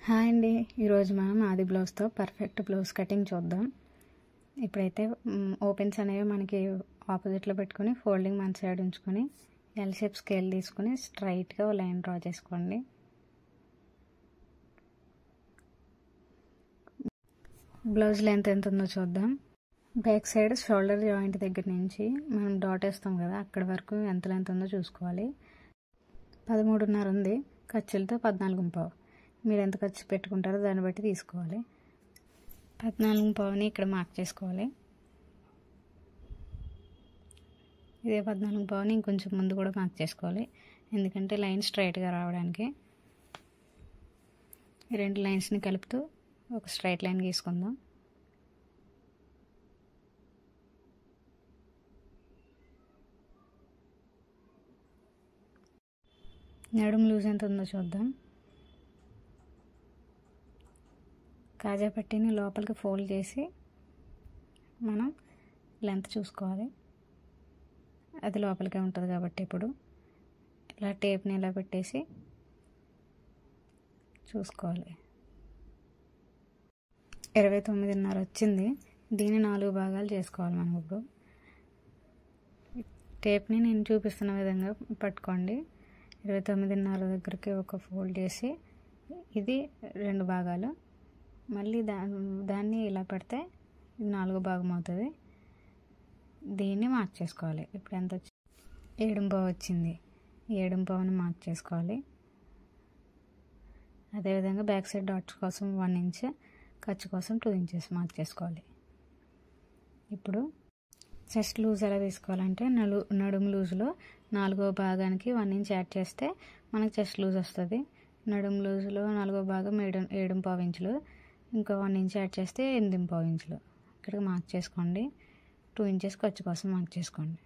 Hi అండి, ఈరోజు మనం ఆది బ్లౌజ్తో పర్ఫెక్ట్ బ్లౌజ్ కటింగ్ చూద్దాం. ఇప్పుడైతే ఓపెన్స్ అనేవి మనకి ఆపోజిట్లో పెట్టుకొని ఫోల్డింగ్ మన సైడ్ ఉంచుకొని ఎల్ షేప్ స్కేల్ తీసుకొని స్ట్రైట్గా లైన్ డ్రా చేసుకోండి. బ్లౌజ్ లెంత్ ఎంత ఉందో చూద్దాం. బ్యాక్ సైడ్ షోల్డర్ జాయింట్ దగ్గర నుంచి మనం డాట్ వేస్తాం కదా, అక్కడ వరకు ఎంత లెంత్ ఉందో చూసుకోవాలి. 13.5 ఉంది, ఖర్చులతో 14.5. మీరు ఎంత ఖర్చు పెట్టుకుంటారో దాన్ని బట్టి తీసుకోవాలి. 14.5ని ఇక్కడ మార్క్ చేసుకోవాలి. ఇదే 14.5ని ఇంకొంచెం ముందు కూడా మార్క్ చేసుకోవాలి, ఎందుకంటే లైన్ స్ట్రైట్గా రావడానికి. ఈ రెండు లైన్స్ని కలుపుతూ ఒక స్ట్రైట్ లైన్ గీసుకుందాం. నడుము లూజ్ ఎంత ఉందో చూద్దాం. కాజా పట్టీని లోపలికి ఫోల్డ్ చేసి మనం లెంత్ చూసుకోవాలి. అది లోపలికే ఉంటుంది కాబట్టి ఇప్పుడు ఇలా టేప్ని ఇలా పెట్టేసి చూసుకోవాలి. 29.5 వచ్చింది. దీన్ని 4 భాగాలు చేసుకోవాలి మనం. ఇప్పుడు టేప్ని నేను చూపిస్తున్న విధంగా పట్టుకోండి. 29.5 దగ్గరికి ఒక ఫోల్డ్ చేసి ఇది 2 భాగాలు, మళ్ళీ దాన్ని ఇలా పెడితే ఇది 4వ భాగం అవుతుంది. దీన్ని మార్క్ చేసుకోవాలి. ఇప్పుడు ఎంత వచ్చింది? 7.5 వచ్చింది. 7.5ని మార్క్ చేసుకోవాలి. అదేవిధంగా బ్యాక్ సైడ్ డాట్స్ కోసం 1 ఇంచ్, ఖర్చు కోసం 2 ఇంచెస్ మార్క్ చేసుకోవాలి. ఇప్పుడు చెస్ట్ లూజ్ ఎలా తీసుకోవాలంటే నడుము లూజ్లో 4వ భాగానికి 1 ఇంచ్ యాడ్ చేస్తే మనకు చెస్ట్ లూజ్ వస్తుంది. నడుము లూజ్లో 4వ భాగం 7.5 ఇంచులు, ఇంకో 1 ఇంచ్ యాడ్ చేస్తే 8.5 ఇంచులు. ఇక్కడికి మార్క్ చేసుకోండి. 2 ఇంచెస్ ఖర్చు కోసం మార్క్ చేసుకోండి.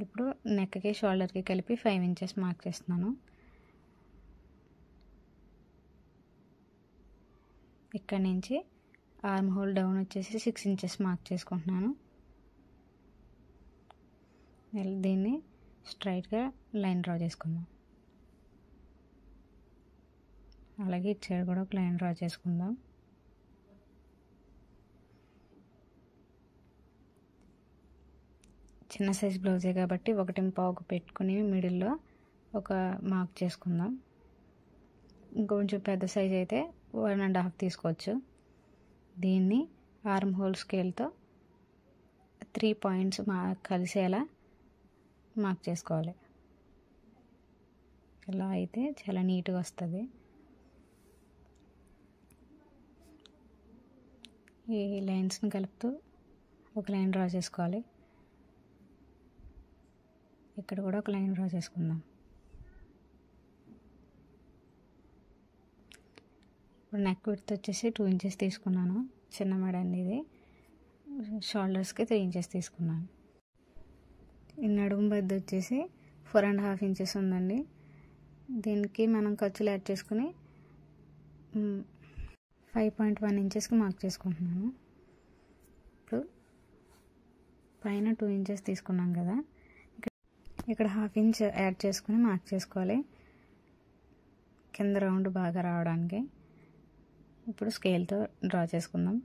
ఇప్పుడు నెక్కి షోల్డర్కి కలిపి 5 ఇంచెస్ మార్క్ చేస్తున్నాను. ఇక్కడ నుంచి ఆర్మ్ హోల్ డౌన్ వచ్చేసి 6 ఇంచెస్ మార్క్ చేసుకుంటున్నాను. దీన్ని స్ట్రైట్గా లైన్ డ్రా చేసుకుందాం. అలాగే ఇటు సైడ్ కూడా ఒక లైన్ డ్రా చేసుకుందాం. చిన్న సైజ్ బ్లౌజే కాబట్టి 1.5 పెట్టుకుని మిడిల్లో ఒక మార్క్ చేసుకుందాం. ఇంకొంచెం పెద్ద సైజ్ అయితే 1.5 తీసుకోవచ్చు. దీన్ని ఆర్మ్ హోల్ స్కేల్తో 3 పాయింట్స్ కలిసేలా మార్క్ చేసుకోవాలి. ఇలా అయితే చాలా నీట్గా వస్తుంది. ఈ లైన్స్ని కలుపుతూ ఒక లైన్ డ్రా చేసుకోవాలి. ఇక్కడ కూడా ఒక లైన్ డ్రా చేసుకుందాం. ఇప్పుడు నెక్ విడ్త్ వచ్చేసి 2 ఇంచెస్ తీసుకున్నాను. చిన్న మెడ అండి ఇది. షోల్డర్స్కి 3 ఇంచెస్ తీసుకున్నాను. ఈ నడుము బద్ద వచ్చేసి 4.5 ఇంచెస్ ఉందండి. దీనికి మనం ఖర్చులు యాడ్ చేసుకుని 5.1 ఇంచెస్కి మార్క్ చేసుకుంటున్నాను. ఇప్పుడు పైన 2 ఇంచెస్ తీసుకున్నాం కదా, ఇక్కడ 1/2 ఇంచ్ యాడ్ చేసుకుని మార్క్ చేసుకోవాలి, కింద రౌండ్ బాగా రావడానికి. ఇప్పుడు స్కేల్తో డ్రా చేసుకుందాం.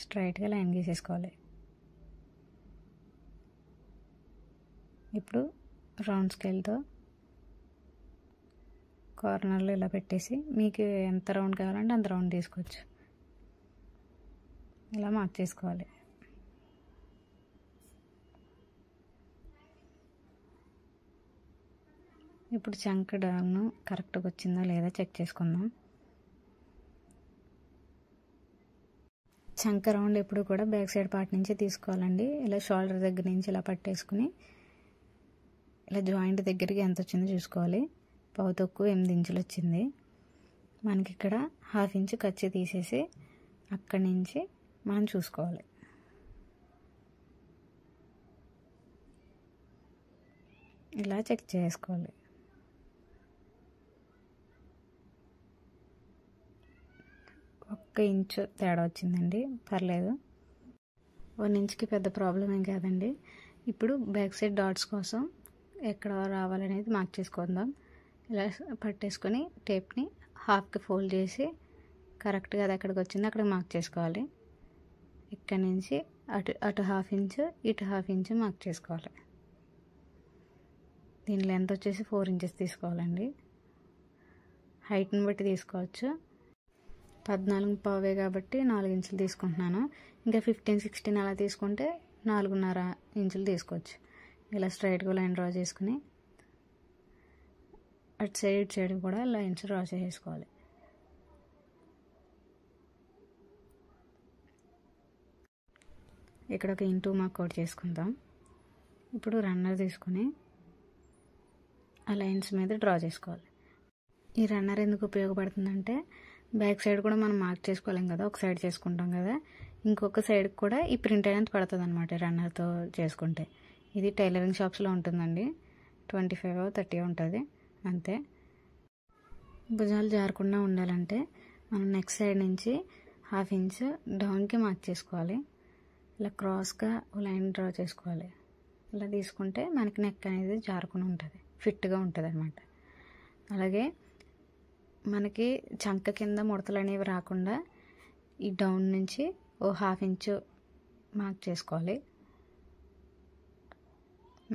స్ట్రైట్గా లైన్ గీసేసుకోవాలి. ఇప్పుడు రౌండ్ స్కేల్తో కార్నర్లో ఇలా పెట్టేసి మీకు ఎంత రౌండ్ కావాలంటే అంత రౌండ్ తీసుకోవచ్చు. ఇలా మార్క్ చేసుకోవాలి. ఇప్పుడు చంక డౌన్ కరెక్ట్గా వచ్చిందో లేదా చెక్ చేసుకుందాం. చంక రౌండ్ ఎప్పుడు కూడా బ్యాక్ సైడ్ పార్ట్ నుంచి తీసుకోవాలండి. ఇలా షోల్డర్ దగ్గర నుంచి ఇలా పట్టేసుకుని ఇలా జాయింట్ దగ్గరికి ఎంత వచ్చిందో చూసుకోవాలి. పావు తక్కువ 8 ఇంచులు వచ్చింది. మనకి ఇక్కడ 1/2 ఇంచ్ ఖర్చు తీసేసి అక్కడి నుంచి మనం చూసుకోవాలి. ఇలా చెక్ చేసుకోవాలి. ఒక్క ఇంచు తేడా వచ్చిందండి, పర్లేదు. 1 ఇంచ్కి పెద్ద ప్రాబ్లం ఏం కాదండి. ఇప్పుడు బ్యాక్ సైడ్ డాట్స్ కోసం ఎక్కడ రావాలనేది మార్క్ చేసుకుందాం. ఇలా పట్టేసుకొని టేప్ని హాఫ్కి ఫోల్డ్ చేసి కరెక్ట్గా అది ఎక్కడికి వచ్చిందో అక్కడ మార్క్ చేసుకోవాలి. ఇక్కడ నుంచి అటు హాఫ్ ఇంచు ఇటు హాఫ్ ఇంచు మార్క్ చేసుకోవాలి. దీని లెంత్ వచ్చేసి 4 ఇంచెస్ తీసుకోవాలండి. హైట్ని బట్టి తీసుకోవచ్చు. 14.5 కాబట్టి 4 ఇంచులు తీసుకుంటున్నాను. ఇంకా 15, 16 అలా తీసుకుంటే 4.5 ఇంచులు తీసుకోవచ్చు. ఇలా స్ట్రైట్గా లైన్ డ్రా చేసుకుని అటు సైడ్ ఇటు సైడ్ కూడా లైన్స్ డ్రా చేసుకోవాలి. ఇక్కడ ఒక ఇంటూ మార్క్ అవుట్ చేసుకుందాం. ఇప్పుడు రన్నర్ తీసుకుని ఆ లైన్స్ మీద డ్రా చేసుకోవాలి. ఈ రన్నర్ ఎందుకు ఉపయోగపడుతుందంటే బ్యాక్ సైడ్ కూడా మనం మార్క్ చేసుకోలేం కదా, ఒక సైడ్ చేసుకుంటాం కదా, ఇంకొక సైడ్ కూడా ఈ ప్రింట్ అనేది పడుతుంది అనమాట రన్నర్తో చేసుకుంటే. ఇది టైలరింగ్ షాప్స్లో ఉంటుందండి. 25 30 ఉంటుంది అంతే. భుజాలు జారకుండా ఉండాలంటే మనం నెక్ సైడ్ నుంచి హాఫ్ ఇంచ్ డౌన్కి మార్క్ చేసుకోవాలి. ఇలా క్రాస్గా లైన్ డ్రా చేసుకోవాలి. ఇలా తీసుకుంటే మనకి నెక్ అనేది జారకుండా ఉంటుంది, ఫిట్గా ఉంటుంది అనమాట. అలాగే మనకి చంక కింద ముడతలు అనేవి రాకుండా ఈ డౌన్ నుంచి ఓ హాఫ్ ఇంచు మార్క్ చేసుకోవాలి.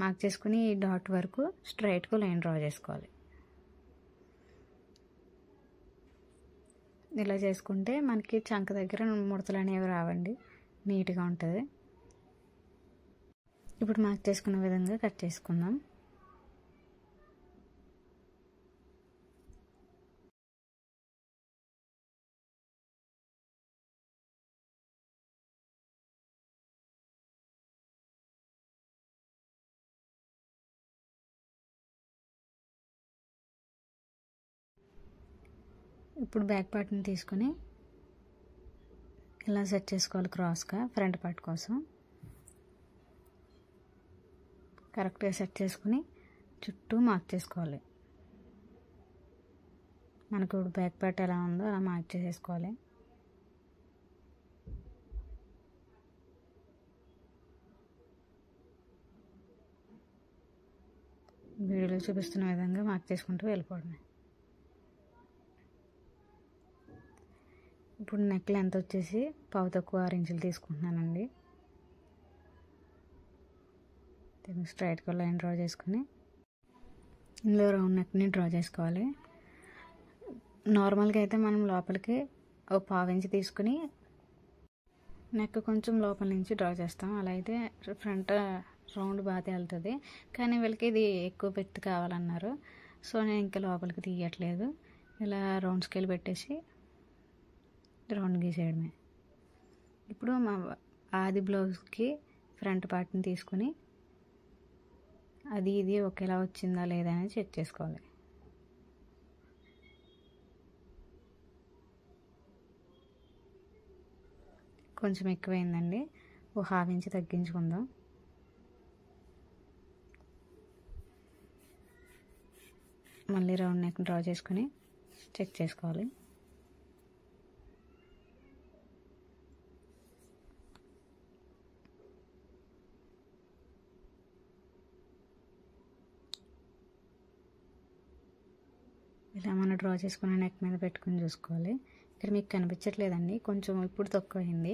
మార్క్ చేసుకుని ఈ డాట్ వరకు స్ట్రైట్గా లైన్ డ్రా చేసుకోవాలి. ఇలా చేసుకుంటే మనకి చంక దగ్గర ముడతలు అనేవి రావండి, నీట్గా ఉంటుంది. ఇప్పుడు మార్క్ చేసుకున్న విధంగా కట్ చేసుకుందాం. ఇప్పుడు బ్యాక్ పార్ట్ని తీసుకుని ఇలా సెట్ చేసుకోవాలి క్రాస్గా. ఫ్రంట్ పార్ట్ కోసం కరెక్ట్గా సెట్ చేసుకుని చుట్టూ మార్క్ చేసుకోవాలి. మనకు ఇప్పుడు బ్యాక్ పార్ట్ ఎలా ఉందో అలా మార్క్ చేసేసుకోవాలి. వీడియోలో చూపిస్తున్న విధంగా మార్క్ చేసుకుంటూ వెళ్ళిపోవడమే. ఇప్పుడు నెక్ లెంత్ వచ్చేసి 1/4 తక్కువ 6 ఇంచులు తీసుకుంటున్నానండి. దీన్ని స్ట్రైట్గా లైన్ డ్రా చేసుకుని ఇందులో రౌండ్ నెక్ని డ్రా చేసుకోవాలి. నార్మల్గా అయితే మనం లోపలికి ఒక 1/2 ఇంచ్ తీసుకుని నెక్ కొంచెం లోపల నుంచి డ్రా చేస్తాం. అలా అయితే ఫ్రంట్ రౌండ్ బాగా వెళ్తుంది. కానీ వీళ్ళకి ఇది ఎక్కువ పెట్టి కావాలన్నారు, సో నేను ఇంకా లోపలికి తీయట్లేదు. ఇలా రౌండ్ స్కేల్ పెట్టేసి రౌండ్ గీసేయడమే. ఇప్పుడు మా ఆది బ్లౌజ్కి ఫ్రంట్ పార్ట్ని తీసుకుని అది ఇది ఒకేలా వచ్చిందా లేదా అని చెక్ చేసుకోవాలి. కొంచెం ఎక్కువైందండి, ఓ 1/2 ఇంచ్ తగ్గించుకుందాం. మళ్ళీ రౌండ్ నెక్ డ్రా చేసుకుని చెక్ చేసుకోవాలి. ఇలా మనం డ్రా చేసుకున్న నెక్ మీద పెట్టుకుని చూసుకోవాలి. ఇక్కడ మీకు కనిపించట్లేదండి, కొంచెం ఇప్పుడు తక్కువైంది.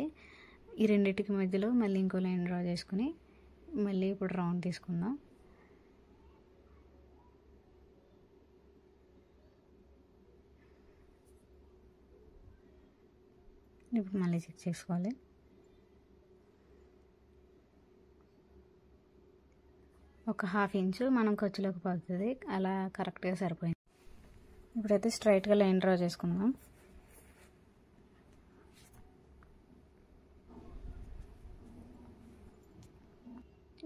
ఈ రెండింటికి మధ్యలో మళ్ళీ ఇంకో లైన్ డ్రా చేసుకుని మళ్ళీ ఇప్పుడు రౌండ్ తీసుకుందాం. ఇప్పుడు మళ్ళీ చెక్ చేసుకోవాలి. ఒక 1/2 ఇంచు మనం ఖర్చులోకి పడుతుంది, అలా కరెక్ట్గా సరిపోయింది. ఇప్పుడైతే స్ట్రైట్గా లైన్ డ్రా చేసుకుందాం.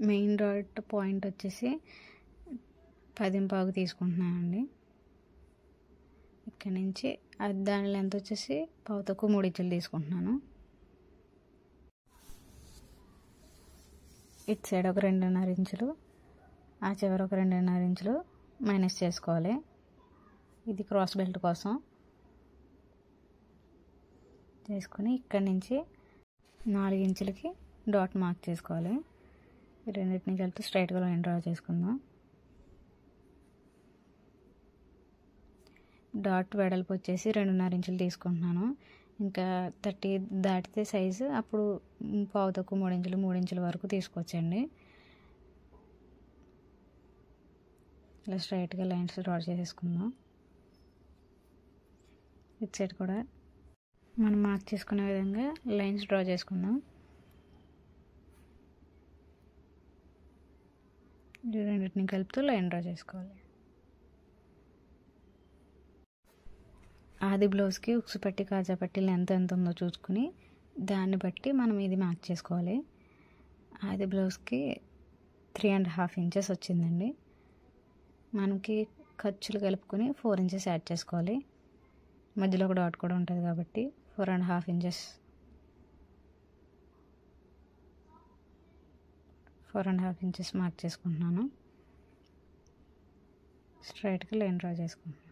మెయిన్ డాట్ పాయింట్ వచ్చేసి 10.5 తీసుకుంటున్నానండి. ఇక్కడ నుంచి దాని లెంత్ వచ్చేసి 1/4 తక్కువ 3 ఇంచులు తీసుకుంటున్నాను. ఇటు సైడ్ ఒక 2.5 ఇంచులు, ఆ చివర ఒక 2.5 ఇంచులు మైనస్ చేసుకోవాలి. ఇది క్రాస్ బెల్ట్ కోసం చేసుకుని ఇక్కడ నుంచి 4 ఇంచులకి డాట్ మార్క్ చేసుకోవాలి. రెండింటిని కలిపి స్ట్రైట్గా లైన్ డ్రా చేసుకుందాం. డాట్ వెడల్పు వచ్చేసి 2.5 ఇంచులు తీసుకుంటున్నాను. ఇంకా 30 దాటితే సైజు అప్పుడు పావు తక్కువ 3 ఇంచుల వరకు తీసుకోవచ్చండి. ఇలా స్ట్రైట్గా లైన్స్ డ్రా చేసేసుకుందాం. ఇటు సైడ్ కూడా మనం మార్క్ చేసుకునే విధంగా లైన్స్ డ్రా చేసుకుందాం. ఈ రెండింటిని కలుపుతూ లైన్ డ్రా చేసుకోవాలి. ఆది బ్లౌజ్కి ఉక్సు పట్టి కాజా పట్టి లెంత్ ఎంత ఉందో చూసుకుని దాన్ని బట్టి మనం ఇది మార్క్ చేసుకోవాలి. ఆది బ్లౌజ్కి 3.5 ఇంచెస్ వచ్చిందండి. మనకి ఖర్చులు కలుపుకొని 4 ఇంచెస్ యాడ్ చేసుకోవాలి. మధ్యలో ఒక డాట్ కూడా ఉంటుంది కాబట్టి 4.5 ఇంచెస్ 4.5 ఇంచెస్ మార్క్ చేసుకుంటున్నాను. స్ట్రైట్గా లైన్ డ్రా చేసుకుంటున్నాను.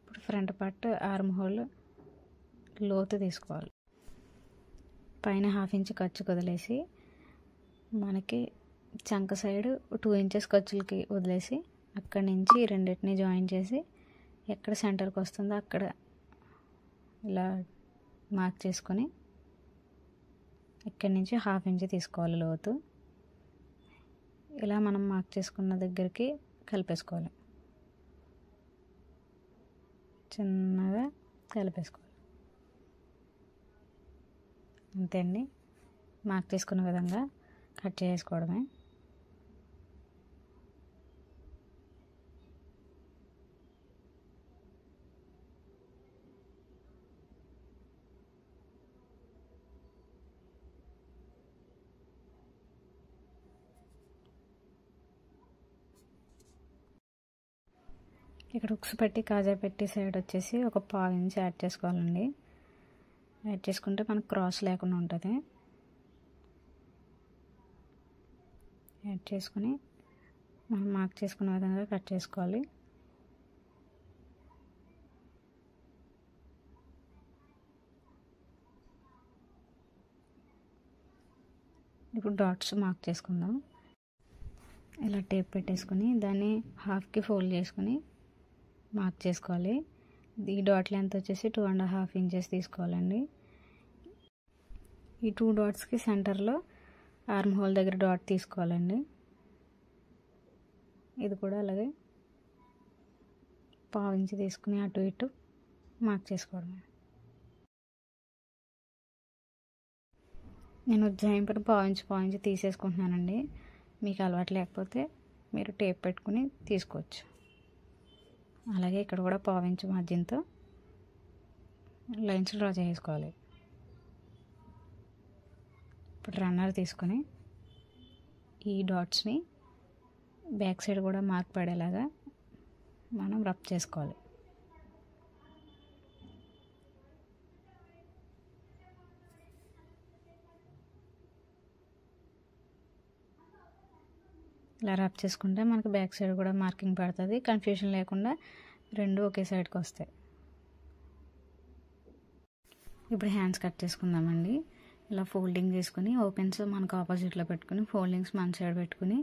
ఇప్పుడు ఫ్రంట్ పార్ట్ ఆర్మ్ హోల్ లోతు తీసుకోవాలి. పైన 1/2 ఇంచ్ ఖర్చు వదిలేసి మనకి చంక సైడ్ 2 ఇంచెస్ ఖర్చులకి వదిలేసి అక్కడి నుంచి రెండింటిని జాయిన్ చేసి ఎక్కడ సెంటర్కి వస్తుందో అక్కడ ఇలా మార్క్ చేసుకొని ఇక్కడి నుంచి 1/2 ఇంచ్ తీసుకోవాలి లోతు. ఇలా మనం మార్క్ చేసుకున్న దగ్గరికి కలిపేసుకోవాలి. చిన్నగా కలిపేసుకోవాలి. అంతే అండి. మార్క్ చేసుకున్న విధంగా కట్ చేసుకోవడమే. ఇక్కడ ఉక్సు పెట్టి కాజా పెట్టి సైడ్ వచ్చేసి ఒక 1/4 ఇంచ్ యాడ్ చేసుకోవాలండి. యాడ్ చేసుకుంటే మనకు క్రాస్ లేకుండా ఉంటుంది. యాడ్ చేసుకుని మనం మార్క్ చేసుకున్న విధంగా కట్ చేసుకోవాలి. ఇప్పుడు డాట్స్ మార్క్ చేసుకుందాం. ఇలా టేప్ పెట్టేసుకుని దాన్ని హాఫ్కి ఫోల్డ్ చేసుకుని మార్క్ చేసుకోవాలి. ఈ డాట్ లెంత్ వచ్చేసి 2.5 ఇంచెస్ తీసుకోవాలండి. ఈ 2 డాట్స్కి సెంటర్లో ఆర్మ్ హోల్ దగ్గర డాట్ తీసుకోవాలండి. ఇది కూడా అలాగే 1/2 ఇంచ్ తీసుకుని అటు ఇటు మార్క్ చేసుకోవడమే. నేను జాయింట్ 1/2 ఇంచ్ తీసేసుకుంటున్నానండి. మీకు అలవాటు లేకపోతే మీరు టేప్ పెట్టుకుని తీసుకోవచ్చు. అలాగే ఇక్కడ కూడా 1/2 ఇంచ్ మార్జిన్తో లైన్స్ డ్రా చేసుకోవాలి. ఇప్పుడు రన్నర్ తీసుకొని ఈ డాట్స్ని బ్యాక్ సైడ్ కూడా మార్క్ పడేలాగా మనం రబ్ చేసుకోవాలి. ఇలా రబ్ చేసుకుంటే మనకి బ్యాక్ సైడ్ కూడా మార్కింగ్ పడుతుంది. కన్ఫ్యూజన్ లేకుండా రెండు ఒకే సైడ్కి వస్తాయి. ఇప్పుడు హ్యాండ్స్ కట్ చేసుకుందామండి. ఇలా ఫోల్డింగ్ చేసుకుని ఓపెన్స్ మనకు ఆపోజిట్లో పెట్టుకుని ఫోల్డింగ్స్ మన సైడ్ పెట్టుకుని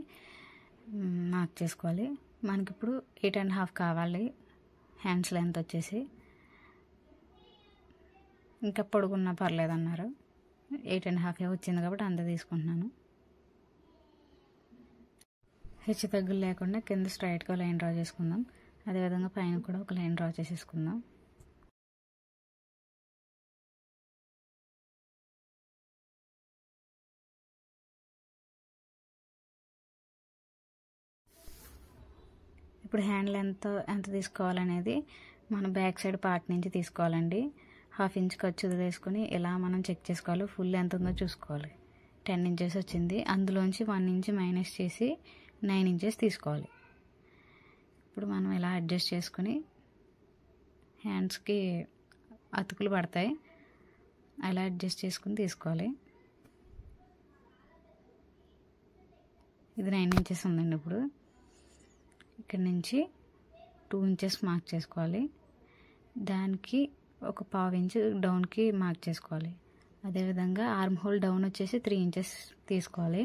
మార్క్ చేసుకోవాలి. మనకి ఇప్పుడు 8.5 కావాలి హ్యాండ్స్ లెంత్ వచ్చేసి. ఇంకా పొడుగున్నా పర్లేదు అన్నారు. 8.5 వచ్చింది కాబట్టి అంత తీసుకుంటున్నాను. హెచ్చు తగ్గులు లేకుండా కింద స్ట్రైట్గా లైన్ డ్రా చేసుకుందాం. అదేవిధంగా పైన కూడా ఒక లైన్ డ్రా చేసేసుకుందాం. ఇప్పుడు హ్యాండ్ లెంత్ ఎంత తీసుకోవాలనేది మన బ్యాక్ సైడ్ పార్ట్ నుంచి తీసుకోవాలండి. 1/2 ఇంచ్ ఖర్చు వదిలేసుకొని ఇలా మనం చెక్ చేసుకోవాలి. ఫుల్ ఎంత ఉందో చూసుకోవాలి. 10 ఇంచెస్ వచ్చింది. అందులోంచి 1 ఇంచ్ మైనస్ చేసి 9 ఇంచెస్ తీసుకోవాలి. ఇప్పుడు మనం ఇలా అడ్జస్ట్ చేసుకుని హ్యాండ్స్కి అతుకులు పడతాయి, అలా అడ్జస్ట్ చేసుకుని తీసుకోవాలి. ఇది 9 ఇంచెస్ ఉందండి. ఇప్పుడు ఇక్కడ నుంచి 2 ఇంచెస్ మార్క్ చేసుకోవాలి. దానికి ఒక 1/2 ఇంచ్ డౌన్కి మార్క్ చేసుకోవాలి. అదేవిధంగా ఆర్మ్ హోల్ డౌన్ వచ్చేసి 3 ఇంచెస్ తీసుకోవాలి.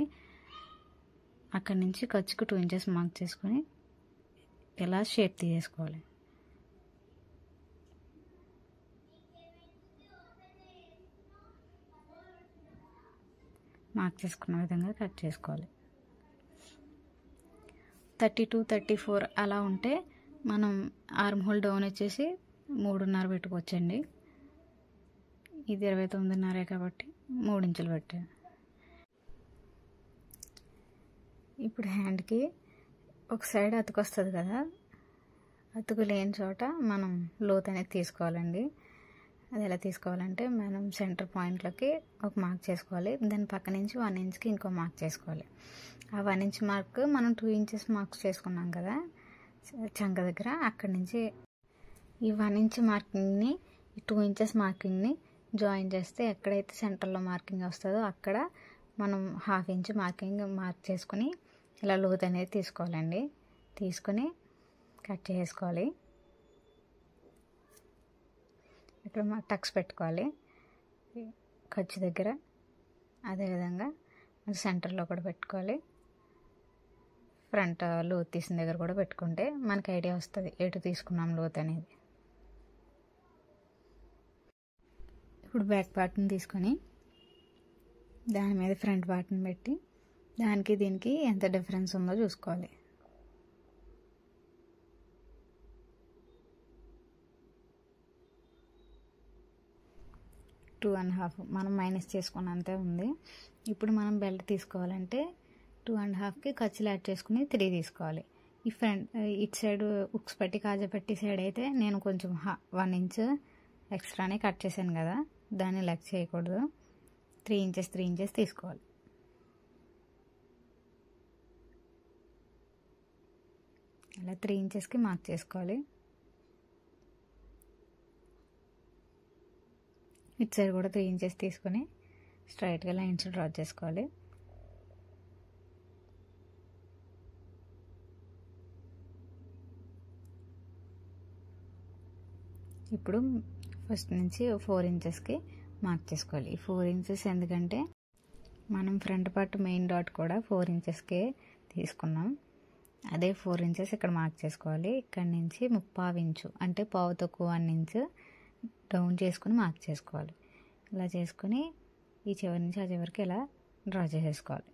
అక్కడి నుంచి ఖర్చుకు 2 ఇంచెస్ మార్క్ చేసుకొని ఇలా షేప్ తీసేసుకోవాలి. మార్క్ చేసుకున్న విధంగా కట్ చేసుకోవాలి. 32, 34 అలా ఉంటే మనం ఆర్మ్ హోల్ డౌన్ వచ్చేసి 3.5 పెట్టుకోవచ్చండి. ఇది 29.5 కాబట్టి 3 ఇంచులు పెట్టాను. ఇప్పుడు హ్యాండ్కి ఒక సైడ్ అతుకు వస్తుంది కదా, అతుకు లేని చోట మనం లోతు అనేది తీసుకోవాలండి. అది ఎలా తీసుకోవాలంటే మనం సెంటర్ పాయింట్లోకి ఒక మార్క్ చేసుకోవాలి. దాని పక్క నుంచి 1 ఇంచ్కి ఇంకో మార్క్ చేసుకోవాలి. ఆ 1 ఇంచ్ మార్క్ మనం 2 ఇంచెస్ మార్క్స్ చేసుకున్నాం కదా చంక దగ్గర, అక్కడి నుంచి ఈ 1 ఇంచ్ మార్కింగ్ని 2 ఇంచెస్ మార్కింగ్ని జాయిన్ చేస్తే ఎక్కడైతే సెంటర్లో మార్కింగ్ వస్తుందో అక్కడ మనం 1/2 ఇంచ్ మార్క్ చేసుకుని ఇలా లోతు అనేది తీసుకోవాలండి. తీసుకొని కట్ చేసుకోవాలి. ఇక్కడ టక్స్ పెట్టుకోవాలి ఖర్చు దగ్గర. అదేవిధంగా సెంటర్లో కూడా పెట్టుకోవాలి. ఫ్రంట్ లోతు తీసిన దగ్గర కూడా పెట్టుకుంటే మనకు ఐడియా వస్తుంది ఎటు తీసుకున్నాం లోతు అనేది. ఇప్పుడు బ్యాక్ పార్ట్ని తీసుకొని దాని మీద ఫ్రంట్ పార్ట్ని పెట్టి దానికి దీనికి ఎంత డిఫరెన్స్ ఉందో చూసుకోవాలి. టూ అండ్ హాఫ్ మనం మైనస్ చేసుకున్నంతే ఉంది. ఇప్పుడు మనం బెల్ట్ తీసుకోవాలంటే 2.5కి ఖర్చులు యాడ్ చేసుకుని 3 తీసుకోవాలి. ఈ ఫ్రంట్ ఇటు సైడ్ ఉక్స్ పట్టి కాజా పట్టి సైడ్ అయితే నేను కొంచెం 1 ఇంచ్ ఎక్స్ట్రానే కట్ చేశాను కదా, దాన్ని లెక్క చేయకూడదు. 3 ఇంచెస్ తీసుకోవాలి. అలా 3 ఇంచెస్కి మార్క్ చేసుకోవాలి. ఇటు సైడ్ కూడా 3 ఇంచెస్ తీసుకొని స్ట్రైట్గా లైన్స్ డ్రా చేసుకోవాలి. ఇప్పుడు ఫస్ట్ నుంచి 4 ఇంచెస్కి మార్క్ చేసుకోవాలి. ఈ 4 ఇంచెస్ ఎందుకంటే మనం ఫ్రంట్ పార్ట్ మెయిన్ డాట్ కూడా 4 ఇంచెస్కే తీసుకున్నాం. అదే 4 ఇంచెస్ ఇక్కడ మార్క్ చేసుకోవాలి. ఇక్కడ నుంచి 3/4 ఇంచు అంటే పావు తక్కువ 1 ఇంచ్ డౌన్ చేసుకుని మార్క్ చేసుకోవాలి. ఇలా చేసుకుని ఈ చివరి నుంచి ఆ చివరికి ఇలా డ్రా చేసేసుకోవాలి.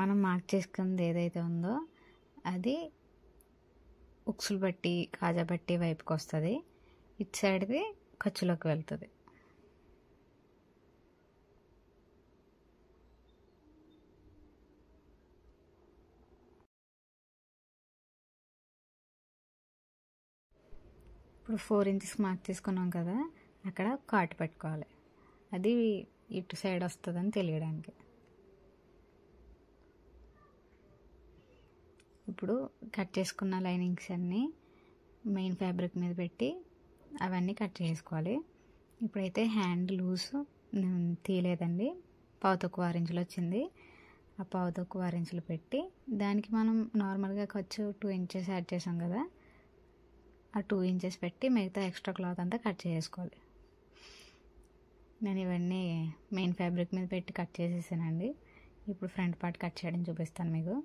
మనం మార్క్ చేసుకున్నది ఏదైతే ఉందో అది ఉక్సులు బట్టి కాజా బట్టి వైపుకి వస్తుంది. ఇటు సైడ్ది ఖర్చులోకి వెళ్తుంది. ఇప్పుడు 4 ఇంచెస్ మార్క్ తీసుకున్నాం కదా, అక్కడ కాటు పెట్టుకోవాలి. అది ఇటు సైడ్ వస్తుందని తెలియడానికి. ఇప్పుడు కట్ చేసుకున్న లైనింగ్స్ అన్నీ మెయిన్ ఫ్యాబ్రిక్ మీద పెట్టి అవన్నీ కట్ చేసుకోవాలి. ఇప్పుడైతే హ్యాండ్ లూజ్ తీయలేదండి, పావు తక్కువ 6 ఇంచులు వచ్చింది. ఆ పావు తక్కువ 6 ఇంచులు పెట్టి దానికి మనం నార్మల్గా ఖర్చు 2 ఇంచెస్ యాడ్ చేసాం కదా, ఆ 2 ఇంచెస్ పెట్టి మిగతా ఎక్స్ట్రా క్లాత్ అంతా కట్ చేసుకోవాలి. నేను ఇవన్నీ మెయిన్ ఫ్యాబ్రిక్ మీద పెట్టి కట్ చేసేసానండి. ఇప్పుడు ఫ్రంట్ పార్ట్ కట్ చేయడం చూపిస్తాను మీకు.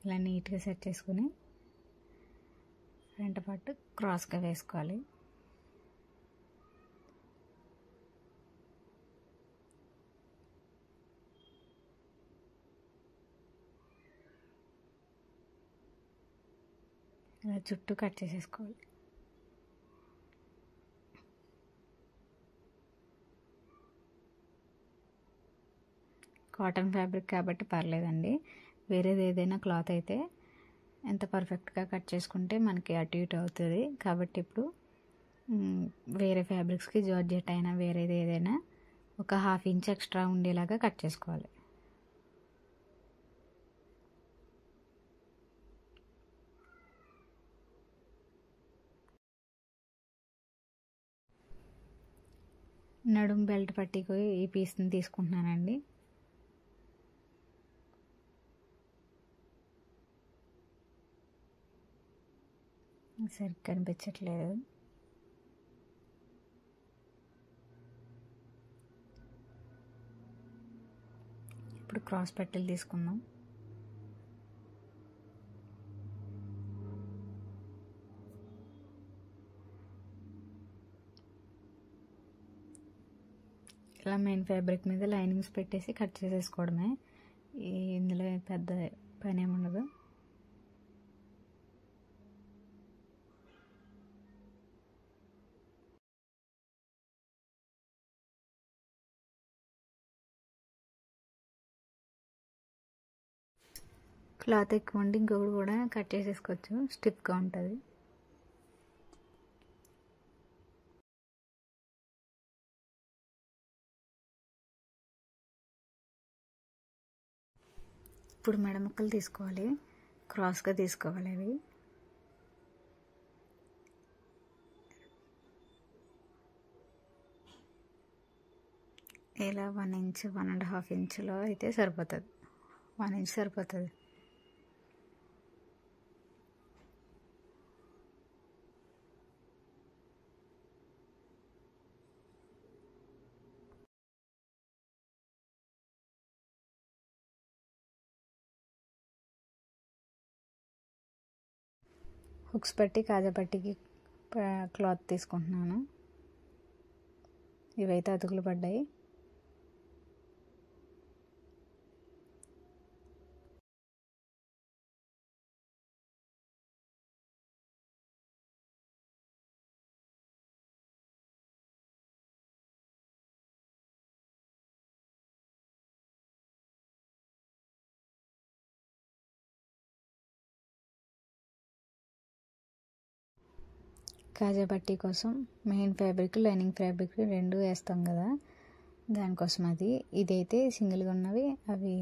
ఇలా నీట్గా సెట్ చేసుకుని ఫ్రంట్ పార్ట్ క్రాస్గా వేసుకోవాలి. ఇలా చుట్టూ కట్ చేసేసుకోవాలి. కాటన్ ఫ్యాబ్రిక్ కాబట్టి పర్లేదండి. వేరేది ఏదైనా క్లాత్ అయితే ఎంత పర్ఫెక్ట్గా కట్ చేసుకుంటే మనకి అటు ఇటు అవుతుంది. కాబట్టి ఇప్పుడు వేరే ఫ్యాబ్రిక్స్కి జార్జెట్ అయినా వేరేది ఏదైనా ఒక 1/2 ఇంచ్ ఎక్స్ట్రా ఉండేలాగా కట్ చేసుకోవాలి. నడుం బెల్ట్ పట్టీకి ఈ పీస్ని తీసుకుంటున్నానండి. సరిగ్గా కనిపించట్లేదు. ఇప్పుడు క్రాస్ పట్టీలు తీసుకుందాం. ఇలా మెయిన్ ఫ్యాబ్రిక్ మీద లైనింగ్స్ పెట్టేసి కట్ చేసేసుకోవడమే. ఇందులో పెద్ద పని ఏమి ఉండదు. క్లాత్ ఎక్కువ ఉండి ఇంకొకటి కూడా కట్ చేసేసుకోవచ్చు, స్టిఫ్గా ఉంటుంది. ఇప్పుడు మెడ ముక్కలు తీసుకోవాలి, క్రాస్గా తీసుకోవాలి. అవి ఇలా 1 ఇంచ్ 1.5 ఇంచులో అయితే సరిపోతుంది. 1 ఇంచ్ సరిపోతుంది. హుక్స్ పట్టి కాజా పట్టికి క్లాత్ తీసుకుంటున్నాను. ఇవైతే అతుకులు పడ్డాయి. కాజా పట్టీ కోసం మెయిన్ ఫ్యాబ్రిక్ లైనింగ్ ఫ్యాబ్రిక్ 2 వేస్తాం కదా, దానికోసం అది. ఇదైతే సింగిల్గా ఉన్నవి, అవి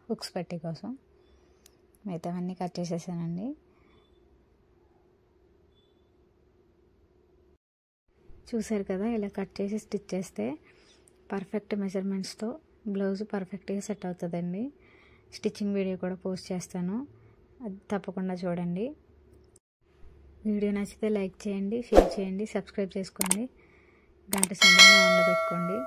హుక్స్ పట్టీ కోసం. మిగతావన్నీ కట్ చేసేసానండి. చూసారు కదా, ఇలా కట్ చేసి స్టిచ్ చేస్తే పర్ఫెక్ట్ మెజర్మెంట్స్తో బ్లౌజ్ పర్ఫెక్ట్గా సెట్ అవుతుందండి. స్టిచ్చింగ్ వీడియో కూడా పోస్ట్ చేస్తాను, అది తప్పకుండా చూడండి. వీడియో నచ్చితే లైక్ చేయండి, షేర్ చేయండి, సబ్స్క్రైబ్ చేసుకోండి, గంట సింబల్ని ఆన్లో పెట్టుకోండి.